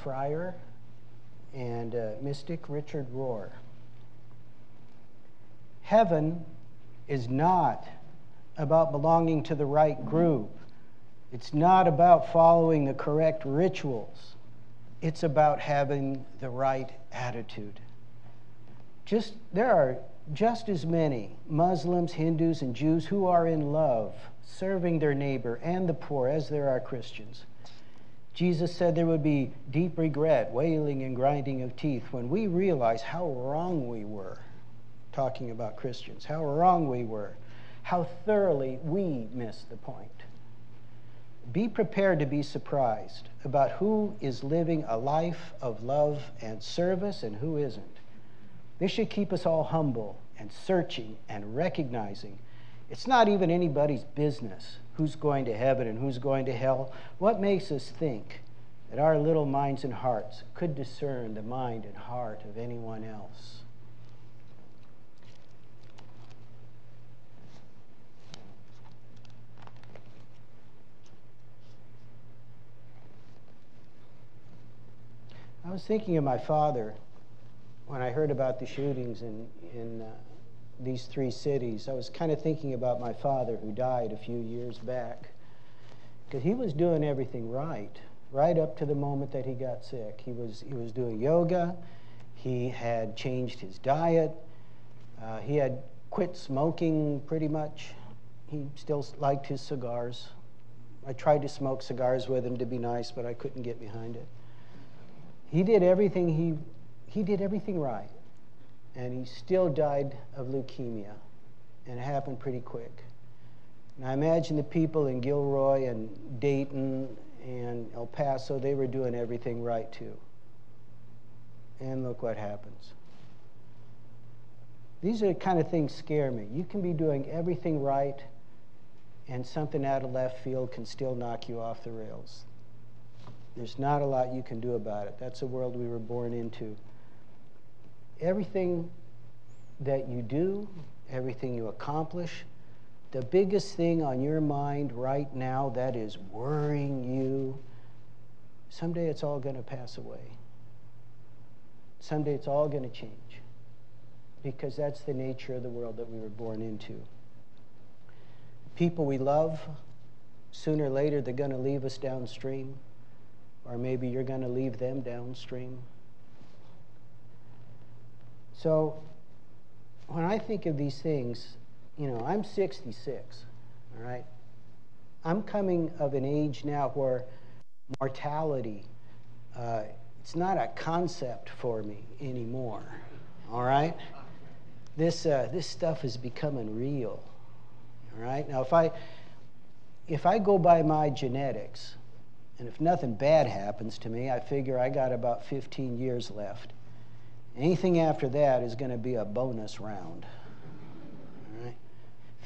friar and mystic Richard Rohr. Heaven is not about belonging to the right group. It's not about following the correct rituals. It's about having the right attitude. There are just as many Muslims, Hindus, and Jews who are in love, serving their neighbor and the poor as there are Christians. Jesus said there would be deep regret, wailing and grinding of teeth when we realize how wrong we were, talking about Christians, how wrong we were, how thoroughly we missed the point. Be prepared to be surprised about who is living a life of love and service and who isn't. This should keep us all humble and searching and recognizing it's not even anybody's business who's going to heaven and who's going to hell. What makes us think that our little minds and hearts could discern the mind and heart of anyone else? I was thinking of my father when I heard about the shootings in these three cities. I was kind of thinking about my father who died a few years back, because he was doing everything right up to the moment that he got sick. He was doing yoga. He had changed his diet. He had quit smoking pretty much. He still liked his cigars. I tried to smoke cigars with him to be nice, but I couldn't get behind it. He did everything he did everything right, and he still died of leukemia, and it happened pretty quick. And I imagine the people in Gilroy and Dayton and El Paso, they were doing everything right too. And look what happens. These are the kind of things scare me. You can be doing everything right, and something out of left field can still knock you off the rails. There's not a lot you can do about it. That's the world we were born into. Everything that you do, everything you accomplish, the biggest thing on your mind right now that is worrying you, someday it's all going to pass away. Someday it's all going to change, because that's the nature of the world that we were born into. People we love, sooner or later they're going to leave us downstream, or maybe you're going to leave them downstream. So when I think of these things, I'm 66, all right? I'm coming of an age now where mortality, it's not a concept for me anymore, all right? This stuff is becoming real, all right? Now, if I go by my genetics, and if nothing bad happens to me, I figure I got about 15 years left. Anything after that is going to be a bonus round. All right?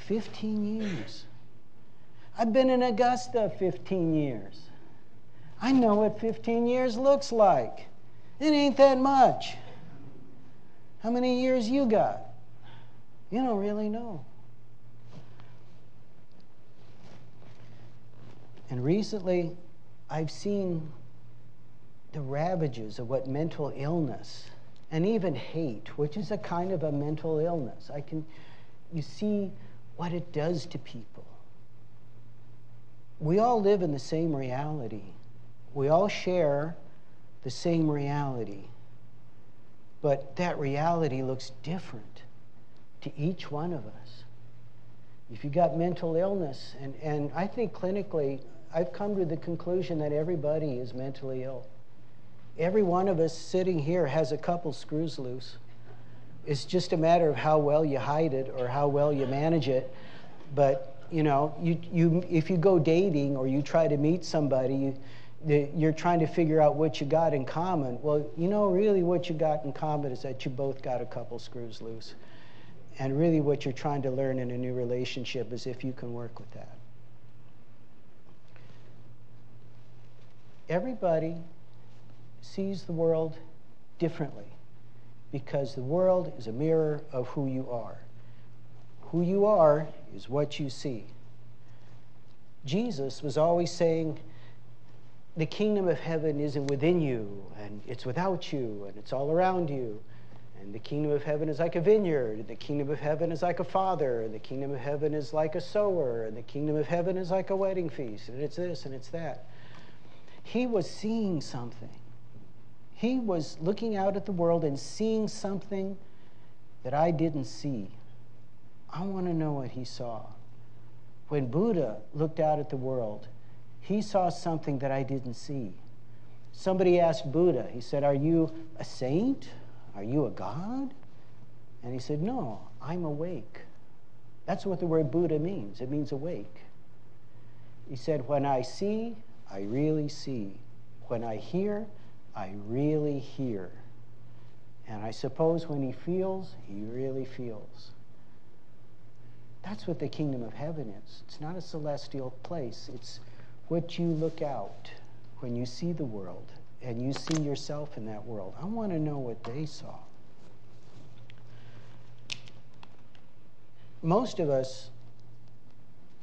15 years. I've been in Augusta 15 years. I know what 15 years looks like. It ain't that much. How many years you got? You don't really know. And recently, I've seen the ravages of what mental illness and even hate, which is a kind of a mental illness. You see what it does to people. We all live in the same reality. We all share the same reality. But that reality looks different to each one of us. If you got mental illness, and I think clinically, I've come to the conclusion that everybody is mentally ill. Every one of us sitting here has a couple screws loose. It's just a matter of how well you hide it or how well you manage it. But, if you go dating or you try to meet somebody, you're trying to figure out what you got in common. Well, really what you got in common is that you both got a couple screws loose. And really what you're trying to learn in a new relationship is if you can work with that. Everybody sees the world differently, because the world is a mirror of who you are. Who you are is what you see. Jesus was always saying, the kingdom of heaven isn't within you, and it's without you, and it's all around you. And the kingdom of heaven is like a vineyard, and the kingdom of heaven is like a father, and the kingdom of heaven is like a sower, and the kingdom of heaven is like a wedding feast, and it's this and it's that. He was seeing something. He was looking out at the world and seeing something that I didn't see. I want to know what he saw. When Buddha looked out at the world, he saw something that I didn't see. Somebody asked Buddha, he said, "Are you a saint? Are you a god?" And he said, "No, I'm awake." That's what the word Buddha means. It means awake. He said, "When I see, I really see. When I hear, I really hear. And I suppose when he feels, he really feels." That's what the kingdom of heaven is. It's not a celestial place. It's what you look out when you see the world and you see yourself in that world. I want to know what they saw. Most of us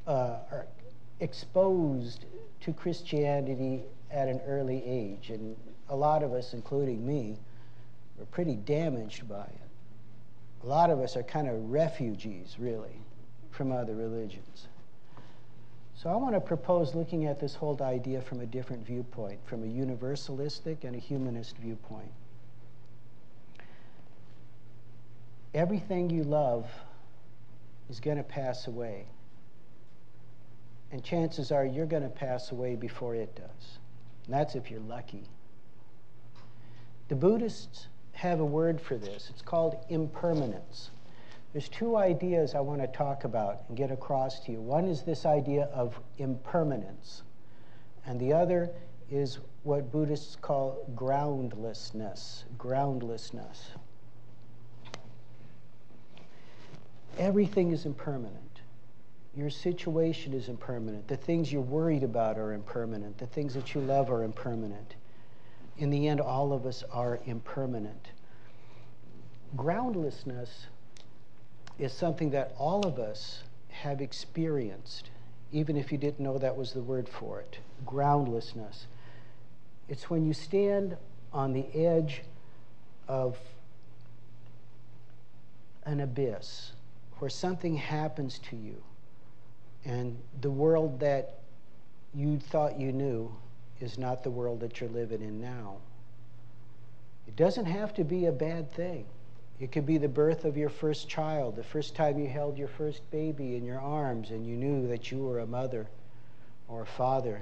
are exposed to Christianity at an early age, and a lot of us, including me, were pretty damaged by it. A lot of us are kind of refugees, really, from other religions. So I want to propose looking at this whole idea from a different viewpoint, from a universalistic and a humanist viewpoint. Everything you love is going to pass away. And chances are you're going to pass away before it does. And that's if you're lucky. The Buddhists have a word for this. It's called impermanence. There's two ideas I want to talk about and get across to you. One is this idea of impermanence, and the other is what Buddhists call groundlessness. Groundlessness. Everything is impermanent. Your situation is impermanent. The things you're worried about are impermanent. The things that you love are impermanent. In the end, all of us are impermanent. Groundlessness is something that all of us have experienced, even if you didn't know that was the word for it. Groundlessness. It's when you stand on the edge of an abyss where something happens to you and the world that you thought you knew is not the world that you're living in now. It doesn't have to be a bad thing. It could be the birth of your first child, the first time you held your first baby in your arms and you knew that you were a mother or a father.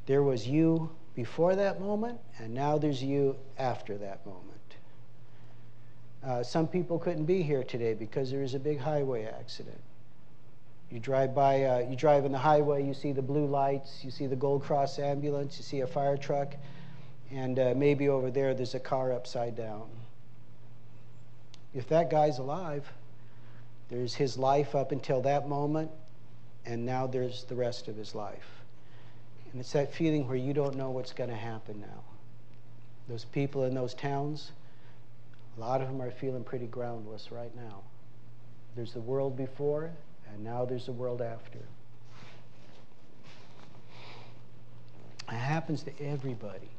There was you before that moment, and now there's you after that moment. Some people couldn't be here today because there was a big highway accident. You drive by, you drive in the highway, you see the blue lights, you see the Gold Cross ambulance, you see a fire truck, and maybe over there there's a car upside down. If that guy's alive, there's his life up until that moment, and now there's the rest of his life. And it's that feeling where you don't know what's going to happen now. Those people in those towns, a lot of them are feeling pretty groundless right now. There's the world before, and now there's the world after. It happens to everybody.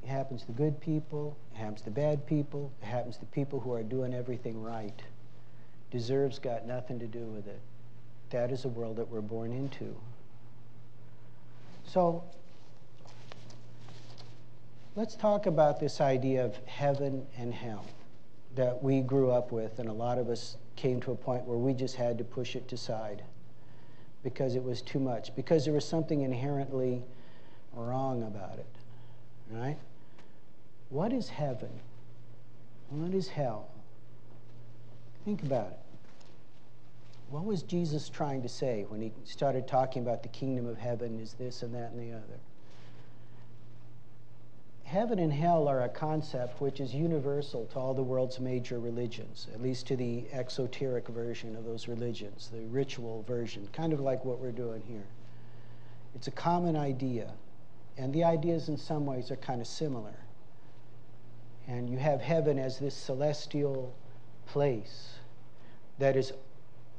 It happens to good people, it happens to bad people, it happens to people who are doing everything right. Deserve's got nothing to do with it. That is a world that we're born into. So, let's talk about this idea of heaven and hell that we grew up with, and a lot of us came to a point where we just had to push it aside because it was too much, because there was something inherently wrong about it, right? What is heaven? What is hell? Think about it. What was Jesus trying to say when he started talking about the kingdom of heaven is this and that and the other? Heaven and hell are a concept which is universal to all the world's major religions, at least to the exoteric version of those religions, the ritual version, kind of like what we're doing here. It's a common idea, and the ideas in some ways are kind of similar. And you have heaven as this celestial place that is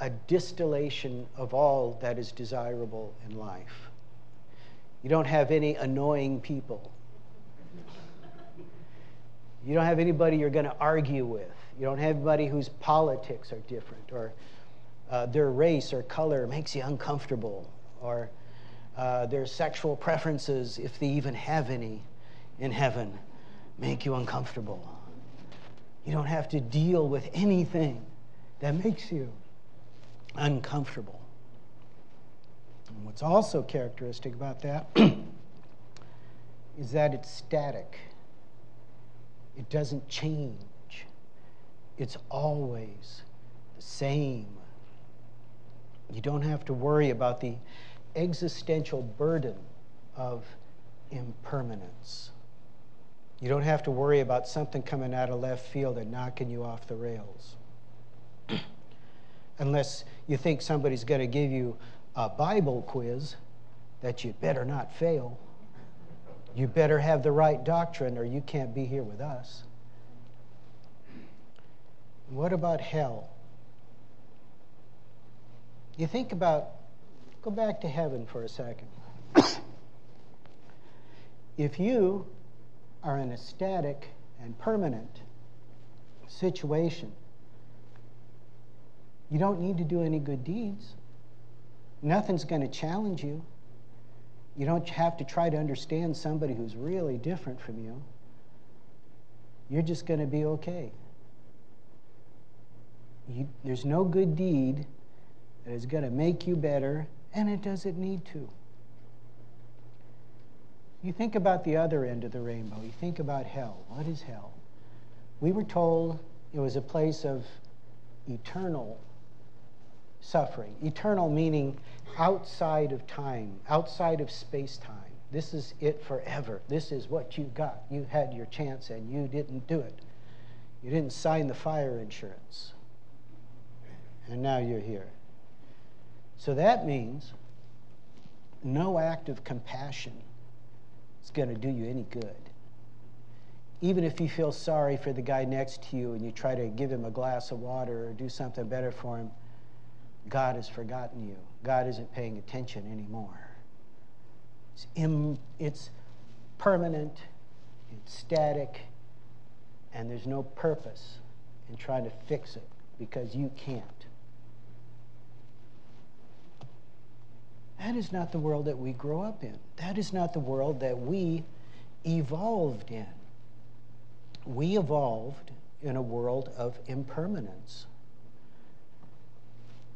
a distillation of all that is desirable in life. You don't have any annoying people. You don't have anybody you're going to argue with. You don't have anybody whose politics are different, or their race or color makes you uncomfortable, or their sexual preferences, if they even have any in heaven, make you uncomfortable. You don't have to deal with anything that makes you uncomfortable. And what's also characteristic about that is that it's static. It doesn't change. It's always the same. You don't have to worry about the existential burden of impermanence. You don't have to worry about something coming out of left field and knocking you off the rails. Unless you think somebody's going to give you a Bible quiz that you better not fail. You better have the right doctrine or you can't be here with us. What about hell? You think about, go back to heaven for a second. If you are in a static and permanent situation, you don't need to do any good deeds. Nothing's going to challenge you. You don't have to try to understand somebody who's really different from you. You're just going to be okay. There's no good deed that is going to make you better, and it doesn't need to. You think about the other end of the rainbow. You think about hell. What is hell? We were told it was a place of eternal suffering. Eternal meaning outside of time, outside of space-time. This is it forever. This is what you got. You had your chance and you didn't do it. You didn't sign the fire insurance. And now you're here. So that means no act of compassion is going to do you any good. Even if you feel sorry for the guy next to you and you try to give him a glass of water or do something better for him, God has forgotten you. God isn't paying attention anymore. It's permanent, it's static, and there's no purpose in trying to fix it because you can't. That is not the world that we grow up in. That is not the world that we evolved in. We evolved in a world of impermanence.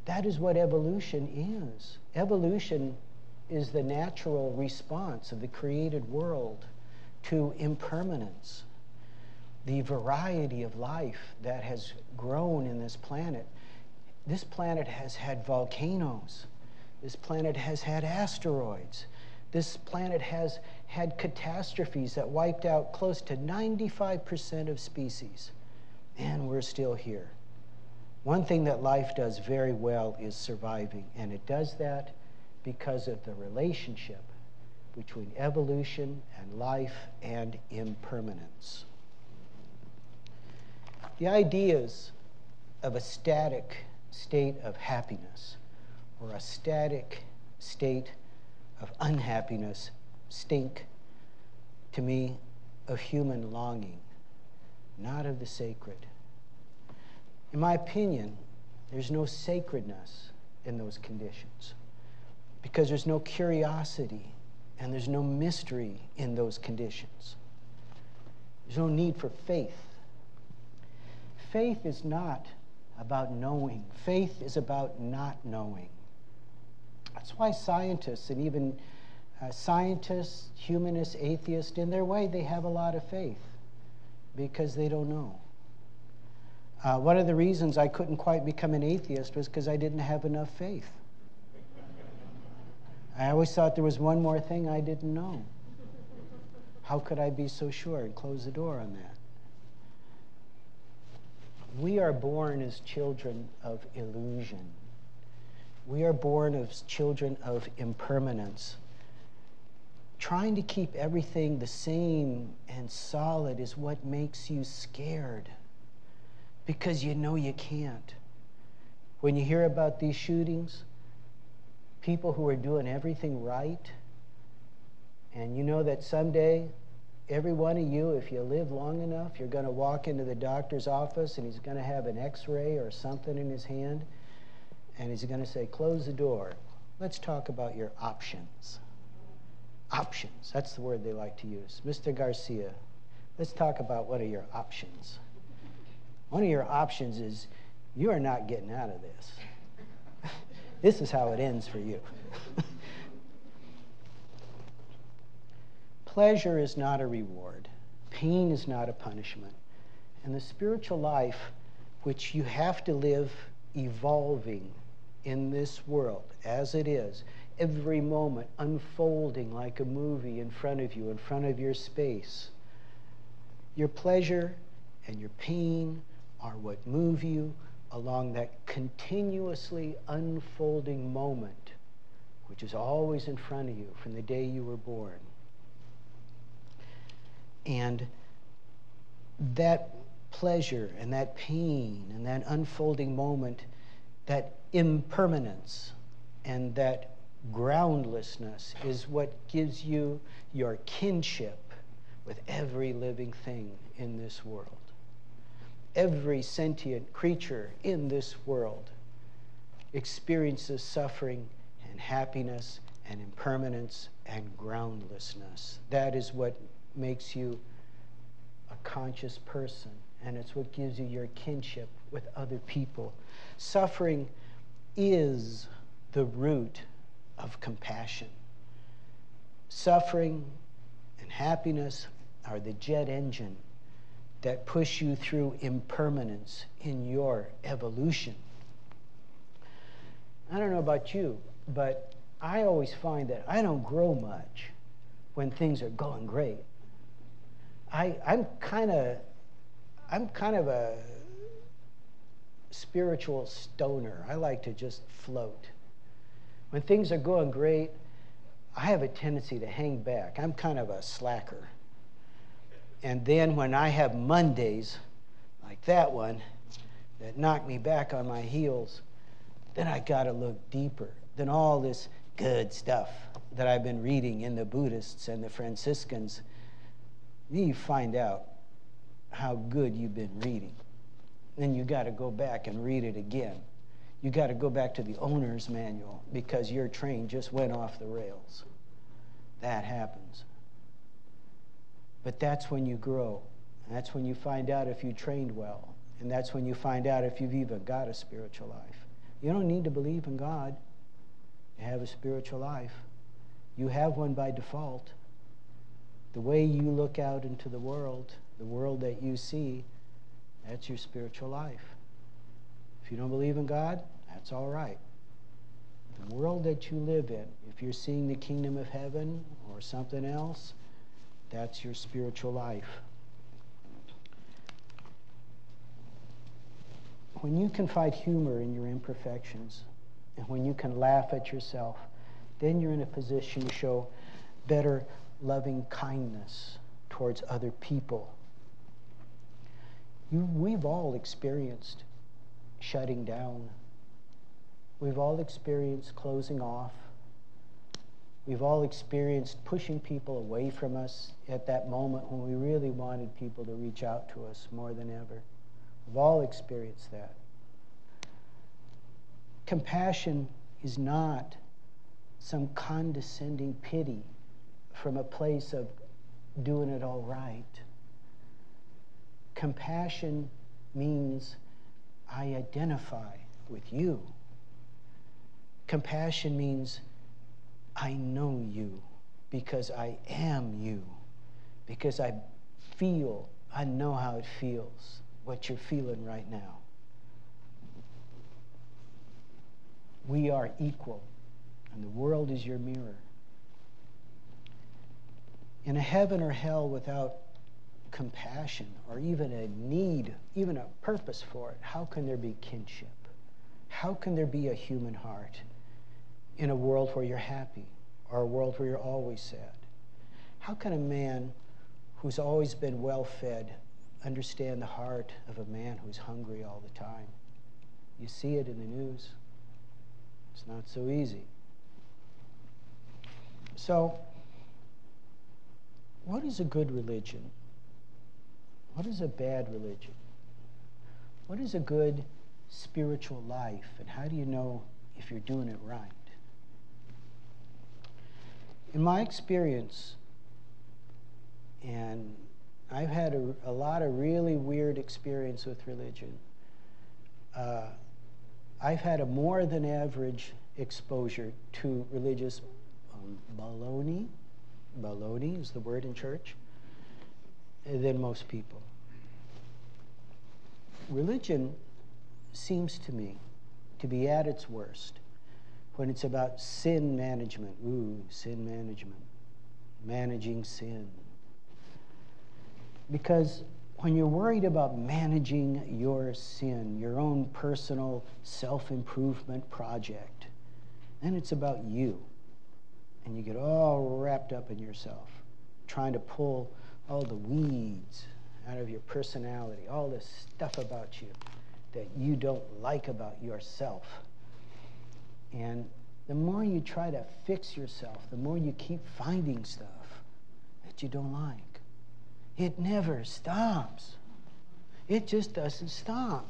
That is what evolution is. Evolution is the natural response of the created world to impermanence. The variety of life that has grown in this planet. This planet has had volcanoes. This planet has had asteroids. This planet has had catastrophes that wiped out close to 95% of species. And we're still here. One thing that life does very well is surviving, and it does that because of the relationship between evolution and life and impermanence. The ideas of a static state of happiness or a static state of unhappiness stink, to me, of human longing, not of the sacred. In my opinion, there's no sacredness in those conditions because there's no curiosity and there's no mystery in those conditions. There's no need for faith. Faith is not about knowing. Faith is about not knowing. That's why scientists, and even scientists, humanists, atheists, in their way, they have a lot of faith because they don't know. One of the reasons I couldn't quite become an atheist was because I didn't have enough faith. I always thought there was one more thing I didn't know. How could I be so sure and close the door on that? We are born as children of illusion. We are born as children of impermanence. Trying to keep everything the same and solid is what makes you scared because you know you can't. When you hear about these shootings, people who are doing everything right And you know that someday, every one of you, if you live long enough, you're going to walk into the doctor's office and he's going to have an x-ray or something in his hand. And he's going to say, close the door. Let's talk about your options. Options, that's the word they like to use. Mr. Garcia, let's talk about what are your options. One of your options is you are not getting out of this. This is how it ends for you. Pleasure is not a reward. Pain is not a punishment. And the spiritual life, which you have to live evolving in this world as it is, every moment unfolding like a movie in front of you, in front of your space. Your pleasure and your pain are what move you along that continuously unfolding moment, which is always in front of you from the day you were born. And that pleasure and that pain and that unfolding moment, that impermanence and that groundlessness is what gives you your kinship with every living thing in this world. Every sentient creature in this world experiences suffering and happiness and impermanence and groundlessness. That is what makes you a conscious person, and it's what gives you your kinship with other people. Suffering is the root of compassion. Suffering and happiness are the jet engine that push you through impermanence in your evolution. I don't know about you, but I always find that I don't grow much when things are going great. I'm kind of a spiritual stoner. I like to just float. When things are going great, I have a tendency to hang back. I'm kind of a slacker. And then when I have Mondays, like that one, that knock me back on my heels, then I gotta look deeper than all this good stuff that I've been reading in the Buddhists and the Franciscans. You find out how good you've been reading. Then you gotta go back and read it again. You gotta go back to the owner's manual because your train just went off the rails. That happens. But that's when you grow. And that's when you find out if you trained well. And that's when you find out if you've even got a spiritual life. You don't need to believe in God to have a spiritual life. You have one by default. The way you look out into the world that you see, that's your spiritual life. If you don't believe in God, that's all right. The world that you live in, if you're seeing the kingdom of heaven or something else, that's your spiritual life. When you can find humor in your imperfections, and when you can laugh at yourself, then you're in a position to show better loving kindness towards other people. We've all experienced shutting down. We've all experienced closing off. We've all experienced pushing people away from us at that moment when we really wanted people to reach out to us more than ever. We've all experienced that. Compassion is not some condescending pity from a place of doing it all right. Compassion means I identify with you. Compassion means I know you because I am you, because I know how it feels, what you're feeling right now. We are equal, and the world is your mirror. In a heaven or hell without compassion or even a need, even a purpose for it, how can there be kinship? How can there be a human heart in a world where you're happy or a world where you're always sad? How can a man who's always been well-fed understand the heart of a man who's hungry all the time? You see it in the news. It's not so easy. So, what is a good religion? What is a bad religion? What is a good spiritual life, and how do you know if you're doing it right? In my experience, and I've had a lot of really weird experience with religion, I've had a more than average exposure to religious baloney is the word in church, than most people. Religion seems to me to be at its worst when it's about sin management. Ooh, sin management. Managing sin. Because when you're worried about managing your sin, your own personal self-improvement project, then it's about you. And you get all wrapped up in yourself, trying to pull all the weeds out of your personality, all this stuff about you that you don't like about yourself. And the more you try to fix yourself, the more you keep finding stuff that you don't like. It never stops. It just doesn't stop.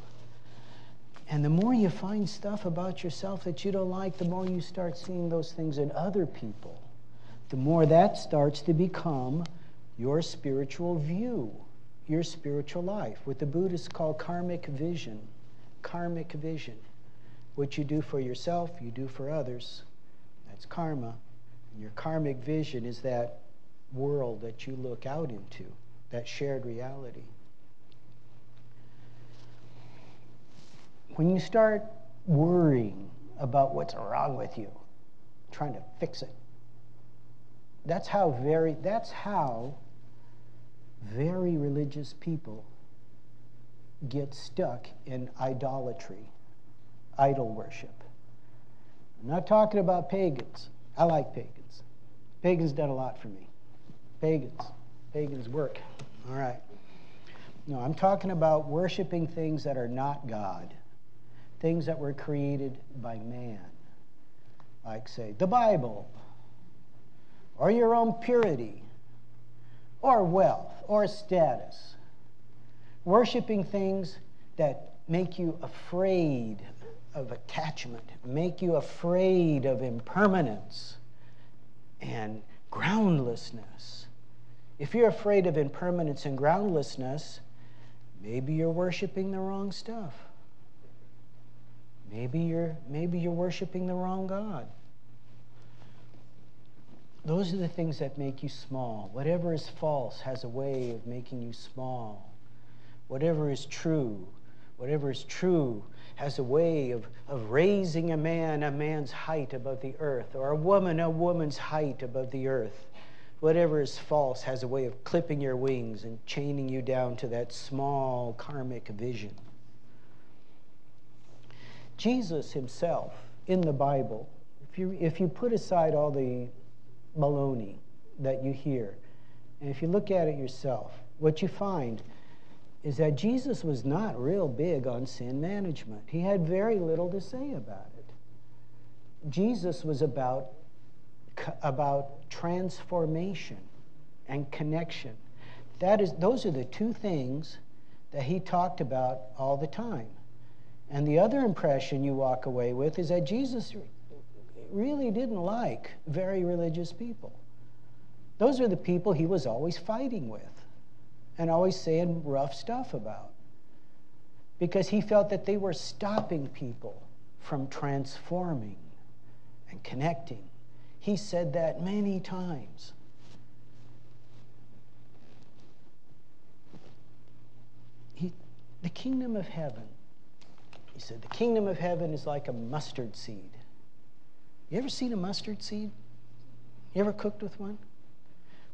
And the more you find stuff about yourself that you don't like, the more you start seeing those things in other people. The more that starts to become your spiritual view, your spiritual life, what the Buddhists call karmic vision. Karmic vision. What you do for yourself, you do for others. That's karma. And your karmic vision is that world that you look out into, that shared reality. When you start worrying about what's wrong with you, trying to fix it, that's how very religious people get stuck in idolatry, idol worship. I'm not talking about pagans. I like pagans. Pagans done a lot for me. Pagans work. All right. No, I'm talking about worshiping things that are not God, things that were created by man, like, say, the Bible, or your own purity, or wealth, or status. Worshipping things that make you afraid of attachment, make you afraid of impermanence and groundlessness. If you're afraid of impermanence and groundlessness, maybe you're worshiping the wrong stuff. Maybe you're worshiping the wrong God. Those are the things that make you small. Whatever is false has a way of making you small. Whatever is true has a way of raising a man's height above the earth, or a woman's height above the earth. Whatever is false has a way of clipping your wings and chaining you down to that small karmic vision. Jesus himself, in the Bible, if you put aside all the baloney that you hear, and if you look at it yourself, what you find is that Jesus was not real big on sin management. He had very little to say about it. Jesus was about transformation and connection. Those are the two things that he talked about all the time. And the other impression you walk away with is that Jesus really didn't like very religious people. Those are the people he was always fighting with and always saying rough stuff about, because he felt that they were stopping people from transforming and connecting. He said that many times. The kingdom of heaven, he said, the kingdom of heaven is like a mustard seed. You ever seen a mustard seed? You ever cooked with one?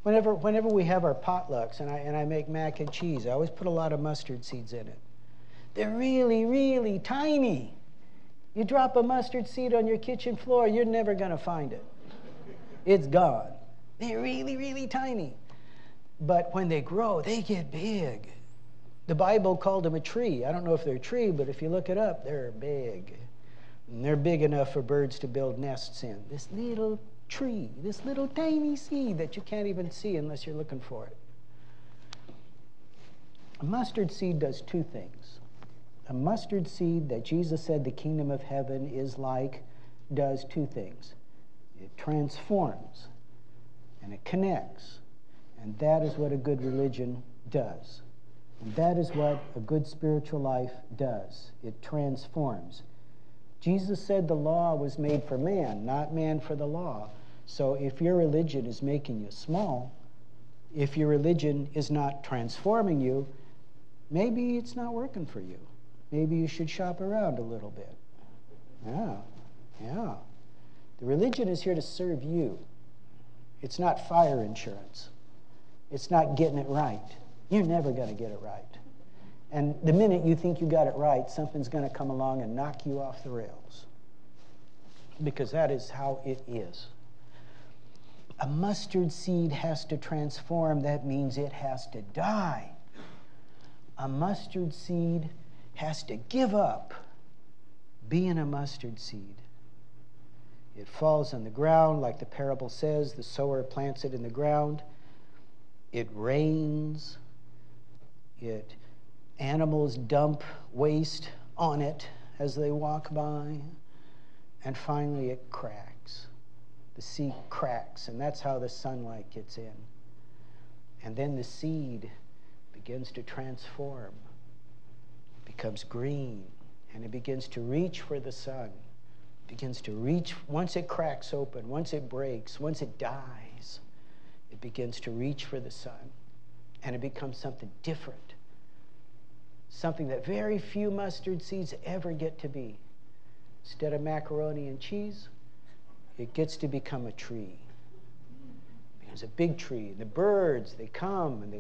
Whenever we have our potlucks and I make mac and cheese, I always put a lot of mustard seeds in it. They're really, really tiny. You drop a mustard seed on your kitchen floor, you're never going to find it. It's gone. They're really, really tiny. But when they grow, they get big. The Bible called them a tree. I don't know if they're a tree, but if you look it up, they're big. And they're big enough for birds to build nests in. This little tree, this little tiny seed that you can't even see unless you're looking for it. A mustard seed does two things. A mustard seed that Jesus said the kingdom of heaven is like does two things. It transforms and it connects. And that is what a good religion does. And that is what a good spiritual life does. It transforms. Jesus said the law was made for man, not man for the law. So if your religion is making you small, if your religion is not transforming you, maybe it's not working for you. Maybe you should shop around a little bit. Yeah. The religion is here to serve you. It's not fire insurance. It's not getting it right. You're never going to get it right. And the minute you think you got it right, something's going to come along and knock you off the rails. Because that is how it is. A mustard seed has to transform. That means it has to die. A mustard seed has to give up being a mustard seed. It falls on the ground, like the parable says. The sower plants it in the ground. It rains. Animals dump waste on it as they walk by. And finally it cracks. The seed cracks, and that's how the sunlight gets in. And then the seed begins to transform. It becomes green, and it begins to reach for the sun. It begins to reach, once it cracks open, once it breaks, once it dies, it begins to reach for the sun. And it becomes something different. Something that very few mustard seeds ever get to be. Instead of macaroni and cheese, it gets to become a tree. It becomes a big tree. And the birds, they come and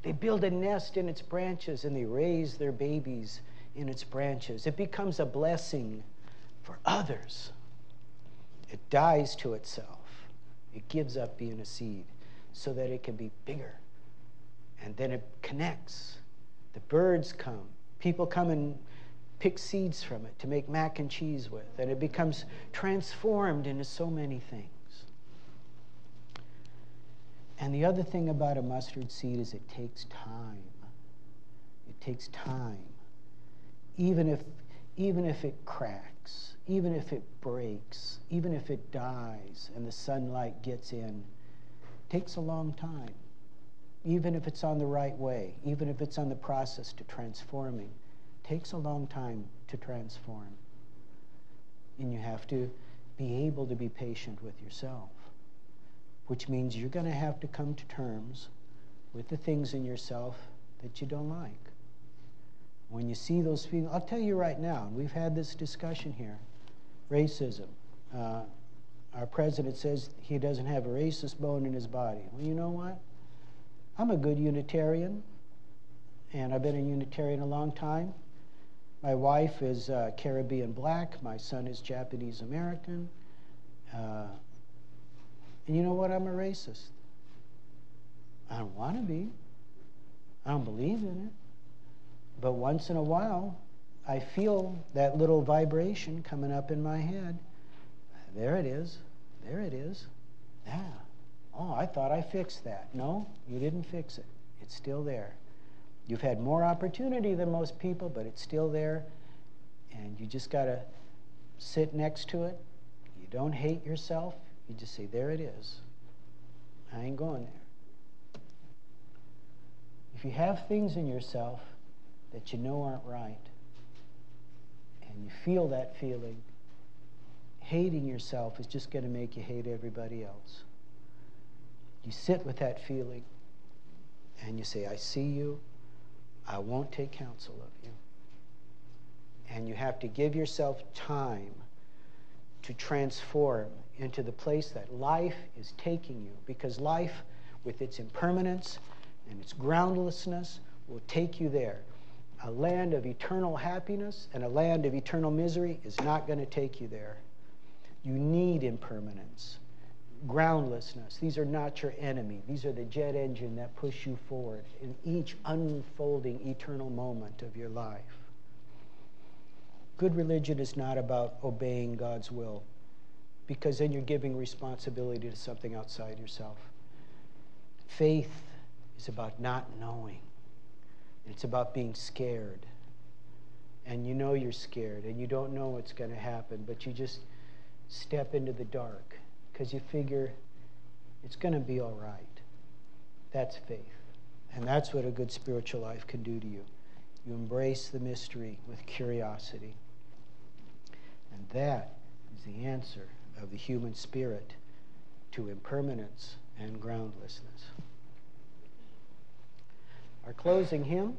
they build a nest in its branches and they raise their babies in its branches. It becomes a blessing for others. It dies to itself. It gives up being a seed so that it can be bigger. And then it connects. The birds come. People come and pick seeds from it to make mac and cheese with. And it becomes transformed into so many things. And the other thing about a mustard seed is it takes time. It takes time. Even if it cracks, even if it breaks, even if it dies and the sunlight gets in, it takes a long time. Even if it's on the right way, even if it's on the process to transforming, it takes a long time to transform. And you have to be able to be patient with yourself, which means you're going to have to come to terms with the things in yourself that you don't like. When you see those feelings, I'll tell you right now, and we've had this discussion here, racism. Our president says he doesn't have a racist bone in his body. Well, you know what? I'm a good Unitarian, and I've been a Unitarian a long time. My wife is Caribbean black. My son is Japanese American. And you know what? I'm a racist. I don't want to be. I don't believe in it. But once in a while, I feel that little vibration coming up in my head. There it is. There it is. Yeah. Oh, I thought I fixed that. No, you didn't fix it. It's still there. You've had more opportunity than most people, but it's still there. And you just got to sit next to it. You don't hate yourself. You just say, there it is. I ain't going there. If you have things in yourself that you know aren't right, and you feel that feeling, hating yourself is just going to make you hate everybody else. You sit with that feeling and you say, I see you. I won't take counsel of you. And you have to give yourself time to transform into the place that life is taking you. Because life, with its impermanence and its groundlessness, will take you there. A land of eternal happiness and a land of eternal misery is not going to take you there. You need impermanence. Groundlessness. These are not your enemy. These are the jet engine that push you forward in each unfolding eternal moment of your life. Good religion is not about obeying God's will. because then you're giving responsibility to something outside yourself. Faith is about not knowing. It's about being scared. And you know you're scared, and you don't know what's going to happen, but you just step into the dark because you figure it's going to be all right. That's faith. And that's what a good spiritual life can do to you. You embrace the mystery with curiosity. And that is the answer of the human spirit to impermanence and groundlessness. Our closing hymn